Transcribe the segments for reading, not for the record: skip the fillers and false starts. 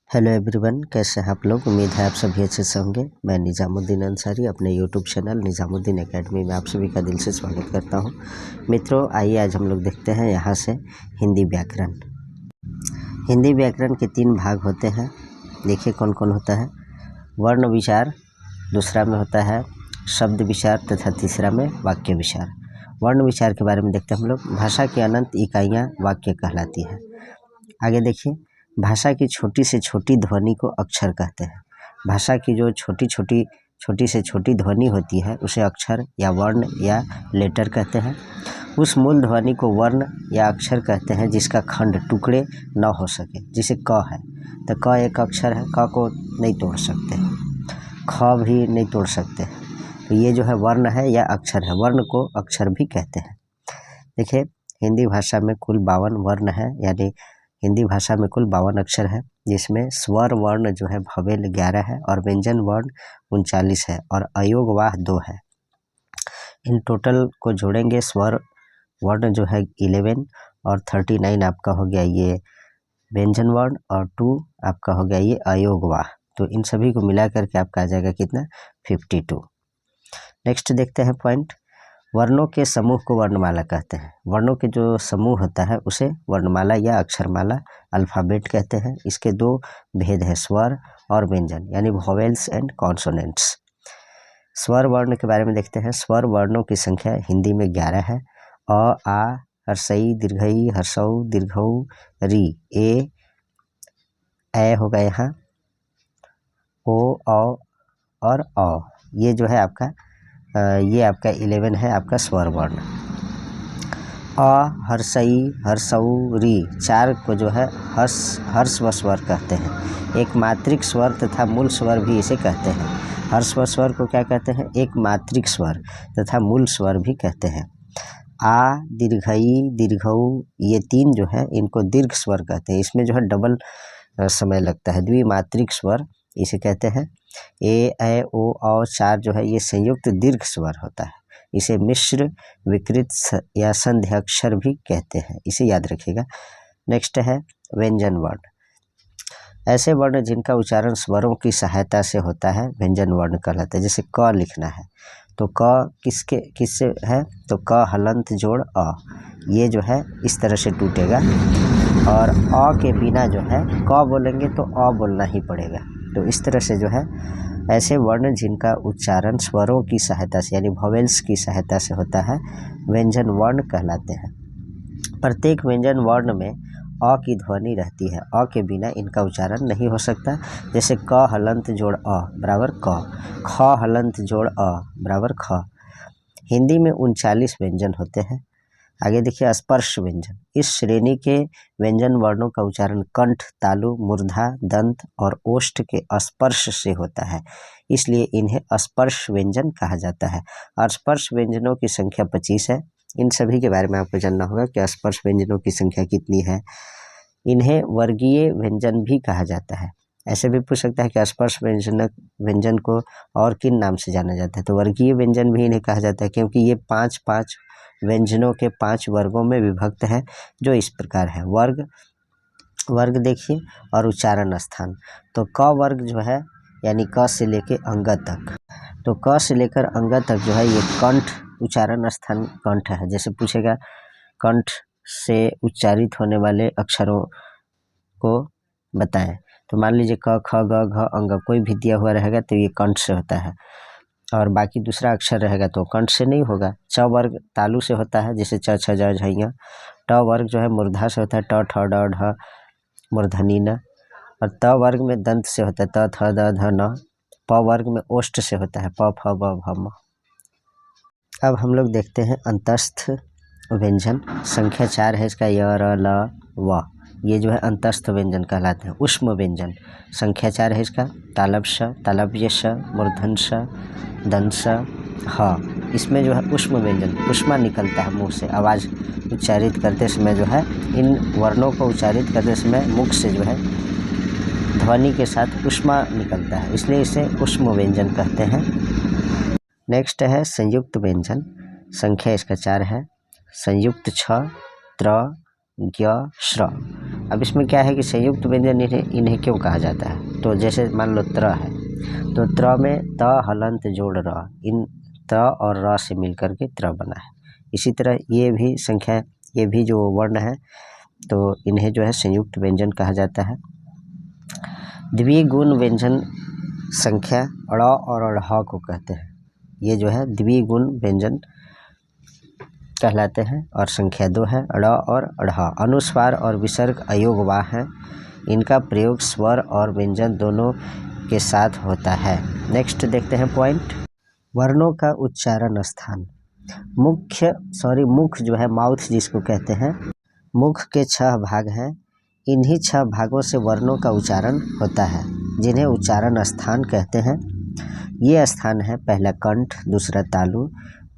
Hello everyone, कैसे हैं आप लोग। उम्मीद है आप सभी अच्छे से होंगे। मैं निज़ामुद्दीन अंसारी अपने यूट्यूब चैनल निज़ामुद्दीन एकेडमी में आप सभी का दिल से स्वागत करता हूं। मित्रों, आइए आज हम लोग देखते हैं यहाँ से हिंदी व्याकरण। हिंदी व्याकरण के 3 भाग होते हैं। देखिए कौन कौन होता है। वर्ण विचार, दूसरा में होता है शब्द विचार तथा तीसरा में वाक्य विचार। वर्ण विचार के बारे में देखते हैं हम लोग। भाषा की अनंत इकाइयाँ वाक्य कहलाती है। आगे देखिए, भाषा की छोटी से छोटी ध्वनि को अक्षर कहते हैं। भाषा की जो छोटी से छोटी ध्वनि होती है उसे अक्षर या वर्ण या लेटर कहते हैं। उस मूल ध्वनि को वर्ण या अक्षर कहते हैं जिसका खंड टुकड़े न हो सके। जैसे क है तो क एक अक्षर है, क को नहीं तोड़ सकते, ख भी नहीं तोड़ सकते। तो ये जो है वर्ण है या अक्षर है। वर्ण को अक्षर भी कहते हैं। देखिए, हिंदी भाषा में कुल 52 वर्ण है, यानी हिंदी भाषा में कुल 52 अक्षर है, जिसमें स्वर वर्ण जो है भवेल 11 है और व्यंजन वर्ण 39 है और अयोगवाह 2 है। इन टोटल को जोड़ेंगे, स्वर वर्ण जो है 11 और 39 आपका हो गया ये व्यंजन वर्ण और 2 आपका हो गया ये अयोगवाह। तो इन सभी को मिला करके आपका आ जाएगा कितना, 52। नेक्स्ट देखते हैं पॉइंट। वर्णों के समूह को वर्णमाला कहते हैं। वर्णों के जो समूह होता है उसे वर्णमाला या अक्षरमाला अल्फ़ाबेट कहते हैं। इसके 2 भेद है, स्वर और व्यंजन, यानी वोवेल्स एंड कॉन्सोनेंट्स। स्वर वर्ण के बारे में देखते हैं। स्वर वर्णों की संख्या हिंदी में 11 है। अ, आ, हर्षई, दीर्घई, हर्षऊ, दीर्घऊ, री, ए होगा यहाँ, ओ, औ और औ। ये जो है आपका ये आपका 11 है आपका स्वर वर्ण। अ, हर्षई, हर्षऊ, री 4 को जो है हर्ष व स्वर कहते हैं। एक मात्रिक स्वर तथा मूल स्वर भी इसे कहते हैं। हर्ष व स्वर को क्या कहते हैं, एक मात्रिक स्वर तथा मूल स्वर भी कहते हैं। आ, दीर्घई, दीर्घऊ, ये 3 जो है इनको दीर्घ स्वर कहते हैं। इसमें जो है डबल समय लगता है, द्विमात्रिक स्वर इसे कहते हैं। ए, ऐ, ओ, औ 4 जो है ये संयुक्त दीर्घ स्वर होता है। इसे मिश्र विकृत या संध्याक्षर भी कहते हैं, इसे याद रखिएगा। नेक्स्ट है व्यंजन वर्ण। ऐसे वर्ण जिनका उच्चारण स्वरों की सहायता से होता है व्यंजन वर्ण कहलाता है। जैसे क लिखना है तो क किससे है, तो क हलंत जोड़ अ, ये जो है इस तरह से टूटेगा और अ के बिना जो है क बोलेंगे तो अ बोलना ही पड़ेगा। तो इस तरह से जो है ऐसे वर्ण जिनका उच्चारण स्वरों की सहायता से यानी वोवेल्स की सहायता से होता है व्यंजन वर्ण कहलाते हैं। प्रत्येक व्यंजन वर्ण में अ की ध्वनि रहती है। अ के बिना इनका उच्चारण नहीं हो सकता। जैसे क हलंत जोड़ अ बराबर क, ख हलंत जोड़ अ बराबर ख। हिंदी में 39 व्यंजन होते हैं। आगे देखिए, स्पर्श व्यंजन। इस श्रेणी के व्यंजन वर्णों का उच्चारण कंठ, तालु, मूर्धा, दंत और ओष्ठ के स्पर्श से होता है, इसलिए इन्हें स्पर्श व्यंजन कहा जाता है। और स्पर्श व्यंजनों की संख्या 25 है। इन सभी के बारे में आपको जानना होगा कि स्पर्श व्यंजनों की संख्या कितनी है। इन्हें वर्गीय व्यंजन भी कहा जाता है। ऐसे भी पूछ सकता है कि स्पर्श व्यंजन को और किन नाम से जाना जाता है, तो वर्गीय व्यंजन भी इन्हें कहा जाता है, क्योंकि ये 5 व्यंजनों के 5 वर्गों में विभक्त है, जो इस प्रकार है। वर्ग देखिए और उच्चारण स्थान। तो क वर्ग जो है यानी क से लेकर अंग तक, तो क से लेकर अंग तक जो है ये कंठ, उच्चारण स्थान कंठ है। जैसे पूछेगा कंठ से उच्चारित होने वाले अक्षरों को बताएं, तो मान लीजिए क, ख, ग, घ, अंग कोई भी दिया हुआ रहेगा तो ये कंठ से होता है, और बाकी दूसरा अक्षर रहेगा तो कंठ से नहीं होगा। च वर्ग तालु से होता है, जैसे च, छ, ज, झ, ट वर्ग जो है मूर्धा से होता है, ट, ठ, ड, ढ, मूर्धनी न। और त वर्ग में दंत से होता है, त, थ, द, ध, न। प वर्ग में ओष्ठ से होता है, प, फ, ब, भ, म। अब हम लोग देखते हैं अंतस्थ व्यंजन। संख्या 4 है इसका, य, र, ल, व। ये जो है अंतस्थ व्यंजन कहलाते हैं। उष्म व्यंजन संख्या 4 है इसका, तालब श, तालव्य श, मूर्धन श, दंत श, ह। इसमें जो है उष्म व्यंजन, उष्मा निकलता है मुंह से। आवाज़ उच्चारित करते समय जो है इन वर्णों को उच्चारित करते समय मुख से जो है ध्वनि के साथ उष्मा निकलता है, इसलिए इसे उष्म व्यंजन कहते हैं। नेक्स्ट है संयुक्त व्यंजन। संख्या इसका 4 है। संयुक्त छ, त्र, ज्ञ, श्र। अब इसमें क्या है कि संयुक्त व्यंजन इन्हें क्यों कहा जाता है। तो जैसे मान लो त्र है, तो त्र में त हलंत जोड़ र, इन त और र से मिलकर के त्र बना है। इसी तरह ये भी संख्या, ये भी जो वर्ण है तो इन्हें जो है संयुक्त व्यंजन कहा जाता है। द्विगुण व्यंजन संख्या ड़ और ढ़ को कहते हैं। ये जो है द्विगुण व्यंजन कहलाते हैं। और संख्या 2 है ड़ और ढ़। अनुस्वार और विसर्ग अयोगवाह हैं। इनका प्रयोग स्वर और व्यंजन दोनों के साथ होता है। नेक्स्ट देखते हैं पॉइंट, वर्णों का उच्चारण स्थान। मुख जो है माउथ जिसको कहते हैं, मुख के 6 भाग हैं। इन्हीं 6 भागों से वर्णों का उच्चारण होता है, जिन्हें उच्चारण स्थान कहते हैं। ये स्थान है पहला कंठ, दूसरा तालु,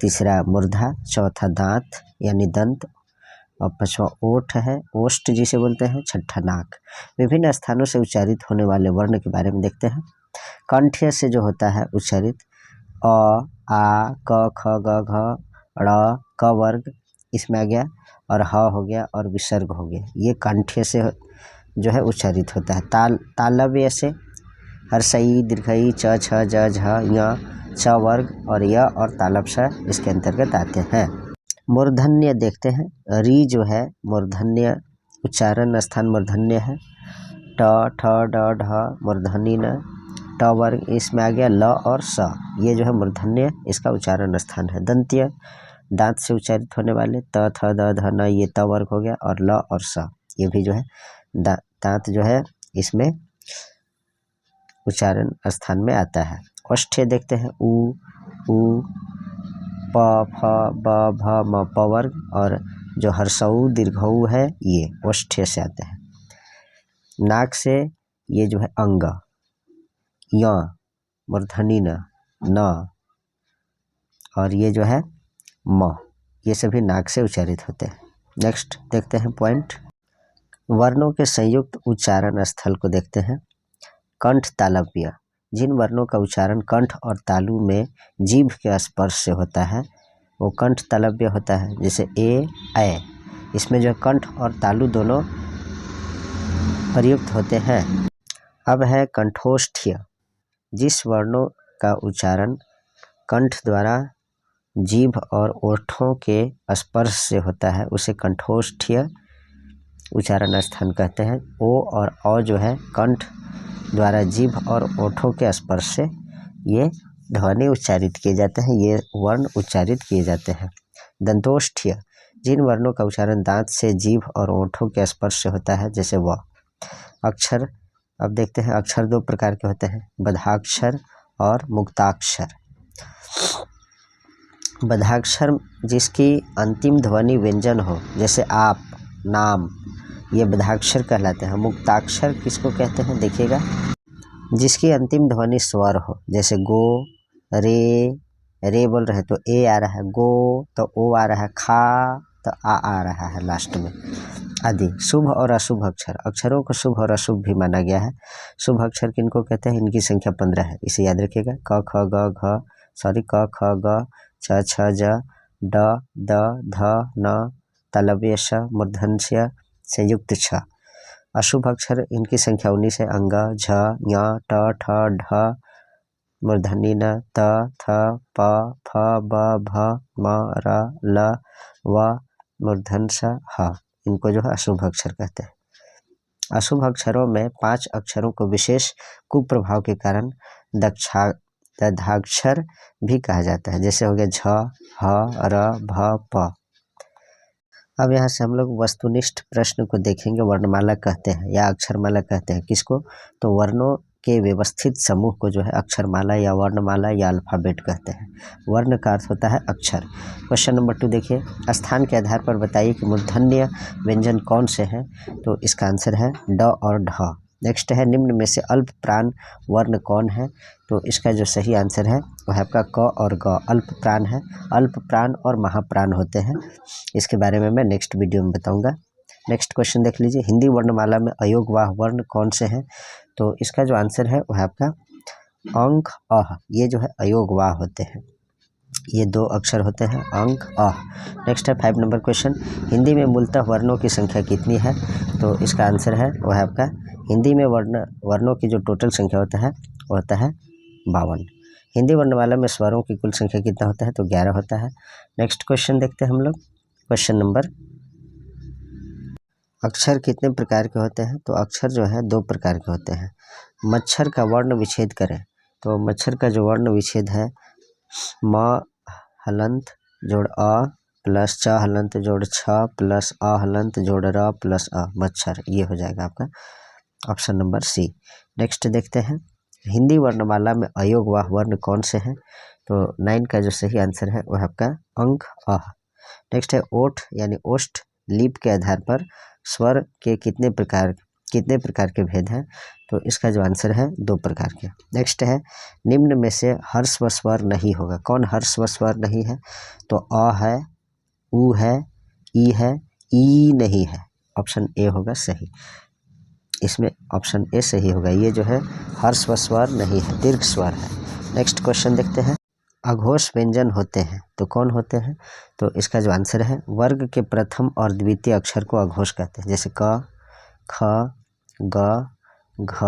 तीसरा मूर्धा, चौथा दांत यानी दंत, और 5वां ओठ है, ओष्ठ जिसे बोलते हैं, 6ठा नाक। विभिन्न स्थानों से उच्चारित होने वाले वर्ण के बारे में देखते हैं। कंठ से जो होता है उच्चारित अ, आ, क, ख, ग, घ, ड़, क वर्ग इसमें आ गया, और ह हो गया, और विसर्ग हो गया। ये कंठ से जो है उच्चारित होता है। तालव्य से हर्षई, दीर्घई, च, छ, ज, झ, य, च वर्ग और य और तालव स इसके अंतर्गत आते हैं। मूर्धन्य देखते हैं। री जो है मूर्धन्य, उच्चारण स्थान मूर्धन्य है। ट, ठ, ड, ढ मूर्धनी न, ट वर्ग इसमें आ गया, ल और स, ये जो है मूर्धन्य, इसका उच्चारण स्थान है। दंत्य, दांत से उच्चारित होने वाले, त, थ, द, ध, न, ये त वर्ग हो गया, और ल और स, ये भी जो है दांत जो है इसमें उच्चारण स्थान में आता है। ओष्ठ्य देखते हैं। उ, प, फ, ब, भ, म, प वर्ग, और जो हर्षऊ दीर्घऊ है ये ओष्ठ्य से आते हैं। नाक से ये जो है अंग, य मूर्धनी न, और ये जो है म, ये सभी नाक से उच्चारित होते हैं। नेक्स्ट देखते हैं पॉइंट, वर्णों के संयुक्त उच्चारण स्थल को देखते हैं। कंठ तालव्य, जिन वर्णों का उच्चारण कंठ और तालु में जीभ के स्पर्श से होता है वो कंठ तालव्य होता है। जैसे ए, इसमें जो कंठ और तालु दोनों प्रयुक्त होते हैं। अब है कंठोष्ठ्य, जिस वर्णों का उच्चारण कंठ द्वारा जीभ और ओठों के स्पर्श से होता है उसे कंठोष्ठ्य उच्चारण स्थान कहते हैं। ओ और औ जो है कंठ द्वारा जीभ और ओठों के स्पर्श से ये ध्वनि उच्चारित किए जाते हैं, ये वर्ण उच्चारित किए जाते हैं। दंतोष्ठ्य, जिन वर्णों का उच्चारण दांत से जीभ और ओठों के स्पर्श से होता है, जैसे व। अक्षर, अब देखते हैं अक्षर 2 प्रकार के होते हैं, बधाक्षर और मुक्ताक्षर। बधाक्षर जिसकी अंतिम ध्वनि व्यंजन हो, जैसे आप, नाम, ये बधाक्षर कहलाते हैं। मुक्ताक्षर किसको कहते हैं देखिएगा, जिसकी अंतिम ध्वनि स्वर हो, जैसे गो, रे बोल रहे तो ए आ रहा है, गो तो ओ आ रहा है, खा तो आ रहा है लास्ट में आदि। शुभ और अशुभ अक्षर, अक्षरों को शुभ और अशुभ भी माना गया है। शुभ अक्षर किनको कहते हैं, इनकी संख्या 15 है, इसे याद रखिएगा। क, ख, ग, घ, क, ख, ग, छ, छ, ज, ड, द, ध, न, तालव्य श, मूर्धन्य संयुक्त छ। अशुभ अक्षर इनकी संख्या 19 है। अंग, झ, ञ, ट, ठ, ढ मूर्धनी न, त, थ, प, फ, ब, भ, म, र, ल, व मूर्धन स, ह, इनको जो है अशुभ अक्षर कहते हैं। अशुभ अक्षरों में 5 अक्षरों को विशेष कुप्रभाव के कारण दधाक्षर भी कहा जाता है, जैसे हो गया झ, ह, र, भ, प। अब यहाँ से हम लोग वस्तुनिष्ठ प्रश्न को देखेंगे। वर्णमाला कहते हैं या अक्षरमाला कहते हैं किसको, तो वर्णों के व्यवस्थित समूह को जो है अक्षरमाला या वर्णमाला या अल्फ़ाबेट कहते हैं। वर्ण का अर्थ होता है अक्षर। क्वेश्चन नंबर 2 देखिए, स्थान के आधार पर बताइए कि मूर्धन्य व्यंजन कौन से हैं, तो इसका आंसर है ड और ढ। नेक्स्ट है, निम्न में से अल्प प्राण वर्ण कौन है, तो इसका जो सही आंसर है वह है आपका क और ग। अल्प प्राण है, अल्प प्राण और महाप्राण होते हैं, इसके बारे में मैं नेक्स्ट वीडियो में बताऊंगा। नेक्स्ट क्वेश्चन देख लीजिए, हिंदी वर्णमाला में अयोगवाह वर्ण कौन से हैं, तो इसका जो आंसर है वह है आपका अंक, अह, ये जो है अयोगवाह होते हैं। ये 2 अक्षर होते हैं अंक अ। नेक्स्ट है 5 नंबर क्वेश्चन, हिंदी में मूलतः वर्णों की संख्या कितनी है? तो इसका आंसर है वो है आपका, हिंदी में वर्णों की जो टोटल संख्या होता है वो होता है 52। हिंदी वर्णमाला में स्वरों की कुल संख्या कितना होता है? तो 11 होता है। नेक्स्ट क्वेश्चन देखते हैं हम लोग, क्वेश्चन नंबर, अक्षर कितने प्रकार के होते हैं? तो अक्षर जो है 2 प्रकार के होते हैं। मच्छर का वर्ण विच्छेद करें, तो मच्छर का जो वर्ण विच्छेद है म हलंत जोड़ अ प्लस च हलंत जोड़ छ प्लस अ हलंत जोड़ र प्लस अ, मच्छर, ये हो जाएगा आपका ऑप्शन नंबर सी। नेक्स्ट देखते हैं, हिंदी वर्णमाला में अयोगवाह वर्ण कौन से हैं? तो 9 का जो सही आंसर है वह आपका अंक अ। नेक्स्ट है ओठ यानी ओष्ठ लीप के आधार पर स्वर के कितने प्रकार के भेद हैं? तो इसका जो आंसर है 2 प्रकार के। नेक्स्ट है, निम्न में से हर्ष व स्वर नहीं होगा, कौन हर्ष व स्वर नहीं है? तो अ है, उ है, ई है, ई नहीं है, ऑप्शन ए होगा सही। इसमें ऑप्शन ए सही होगा, ये जो है हर्ष व स्वर नहीं है, दीर्घ स्वर है। नेक्स्ट क्वेश्चन देखते हैं, अघोष व्यंजन होते हैं तो कौन होते हैं? तो इसका जो आंसर है, वर्ग के प्रथम और द्वितीय अक्षर को अघोष कहते हैं, जैसे क, ख, ग, घ,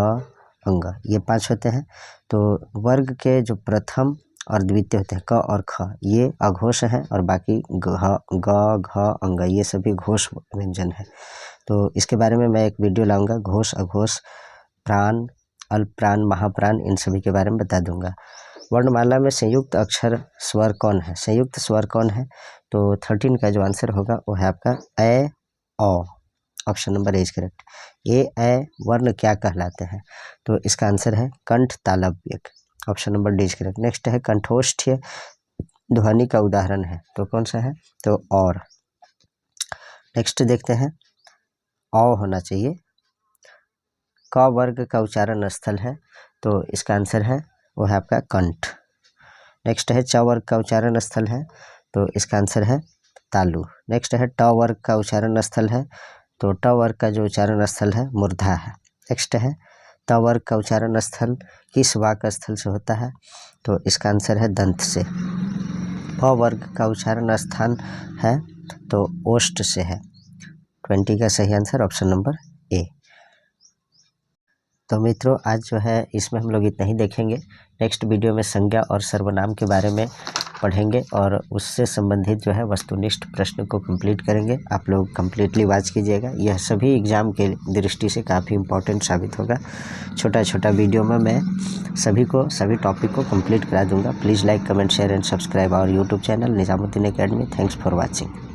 अंग, ये 5 होते हैं। तो वर्ग के जो प्रथम और द्वितीय होते हैं क और ख, ये अघोष हैं, और बाकी ग, घ, अंग, ये सभी घोष व्यंजन है। तो इसके बारे में मैं एक वीडियो लाऊंगा, घोष, अघोष, प्राण, अल्पप्राण, महाप्राण, इन सभी के बारे में बता दूंगा। वर्णमाला में संयुक्त अक्षर स्वर कौन है? संयुक्त स्वर कौन है? तो 13 का जो आंसर होगा वो है आपका ए औ, option number A is correct. ए वर्ण क्या कहलाते हैं? तो इसका आंसर है कंठ तालव्य, option number D is correct. Next है, कंठोष्ठ्य ध्वनि का उदाहरण है, तो कौन सा है? तो और। नेक्स्ट देखते हैं, औ होना चाहिए। क वर्ग का उच्चारण स्थल है, तो इसका आंसर है वो है आपका कंठ। नेक्स्ट है, च वर्ग का उच्चारण स्थल है, तो इसका आंसर है तालु। नेक्स्ट है, ट वर्ग का उच्चारण स्थल है, तो ट वर्ग का जो उच्चारण स्थल है मूर्धा है। नेक्स्ट है, त वर्ग का उच्चारण स्थल किस वाक स्थल से होता है? तो इसका आंसर है दंत से। प वर्ग का उच्चारण स्थान है तो ओष्ठ से है। 20 का सही आंसर ऑप्शन नंबर ए। तो मित्रों, आज जो है इसमें हम लोग इतना ही देखेंगे। नेक्स्ट वीडियो में संज्ञा और सर्वनाम के बारे में पढ़ेंगे और उससे संबंधित जो है वस्तुनिष्ठ प्रश्न को कंप्लीट करेंगे। आप लोग कंप्लीटली वॉच कीजिएगा, यह सभी एग्ज़ाम के दृष्टि से काफ़ी इम्पोर्टेंट साबित होगा। छोटा छोटा वीडियो में मैं सभी टॉपिक को कंप्लीट करा दूंगा। Please like, comment, share and subscribe our YouTube channel Nizamuddin Academy. Thanks for watching.